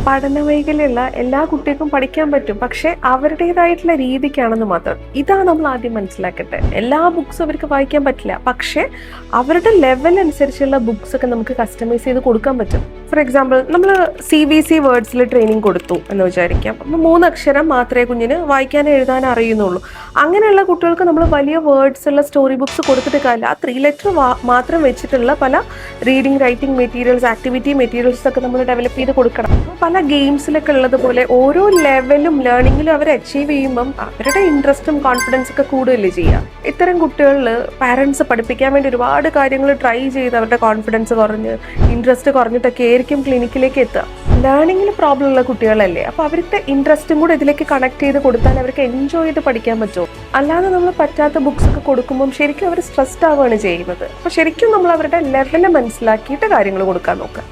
പഠന വൈകല്യമുള്ള എല്ലാ കുട്ടികൾക്കും പഠിക്കാൻ പറ്റും, പക്ഷെ അവരുടേതായിട്ടുള്ള രീതിക്കാണെന്ന് മാത്രം. ഇതാണ് നമ്മൾ ആദ്യം മനസ്സിലാക്കട്ടെ. എല്ലാ ബുക്സും അവർക്ക് വായിക്കാൻ പറ്റില്ല, പക്ഷെ അവരുടെ ലെവൽ അനുസരിച്ചുള്ള ബുക്സ് ഒക്കെ നമുക്ക് കസ്റ്റമൈസ് ചെയ്ത് കൊടുക്കാൻ പറ്റും. ഫോർ എക്സാമ്പിൾ, നമ്മൾ CBC വേർഡ്സിൽ ട്രെയിനിങ് കൊടുത്തു എന്ന് വിചാരിക്കാം. അപ്പം 3 അക്ഷരം മാത്രമേ കുഞ്ഞിന് വായിക്കാൻ എഴുതാൻ അറിയുന്നുള്ളൂ. അങ്ങനെയുള്ള കുട്ടികൾക്ക് നമ്മൾ വലിയ വേർഡ്സ് ഉള്ള സ്റ്റോറി ബുക്സ് കൊടുത്തിട്ട് കാര്യമില്ല. ആ 3 ലെറ്റർ മാത്രം വെച്ചിട്ടുള്ള പല reading, writing materials, activity materials ഒക്കെ നമ്മൾ ഡെവലപ്പ് ചെയ്ത് കൊടുക്കണം. പല ഗെയിംസിലൊക്കെ ഉള്ളതുപോലെ ഓരോ ലെവലും ലേണിങ്ങിലും അവർ അച്ചീവ് ചെയ്യുമ്പം അവരുടെ ഇൻട്രസ്റ്റും കോൺഫിഡൻസ് ഒക്കെ കൂടുതൽ ചെയ്യാം. ഇത്തരം കുട്ടികളിൽ പാരൻസ് പഠിപ്പിക്കാൻ വേണ്ടി ഒരുപാട് കാര്യങ്ങൾ ട്രൈ ചെയ്ത് അവരുടെ കോൺഫിഡൻസ് കുറഞ്ഞ് ഇൻട്രസ്റ്റ് കുറഞ്ഞിട്ടൊക്കെ ആയിരിക്കും ക്ലിനിക്കിലേക്ക് എത്തുക. ലേണിങ്ങിൽ പ്രോബ്ലം ഉള്ള കുട്ടികളല്ലേ, അപ്പോൾ അവരുടെ ഇൻട്രസ്റ്റും കൂടെ ഇതിലേക്ക് കണക്ട് ചെയ്ത് കൊടുത്താൽ അവർക്ക് എൻജോയ് ചെയ്ത് പഠിക്കാൻ പറ്റുമോ? അല്ലാതെ നമ്മൾ പറ്റാത്ത ബുക്സ് ഒക്കെ കൊടുക്കുമ്പം ശരിക്കും അവർ സ്ട്രെസ്ഡ് ആവുകയാണ് ചെയ്യുന്നത്. അപ്പോൾ ശരിക്കും നമ്മൾ അവരുടെ ലെവല് മനസ്സിലാക്കിയിട്ട് കാര്യങ്ങൾ കൊടുക്കാൻ നോക്കുക.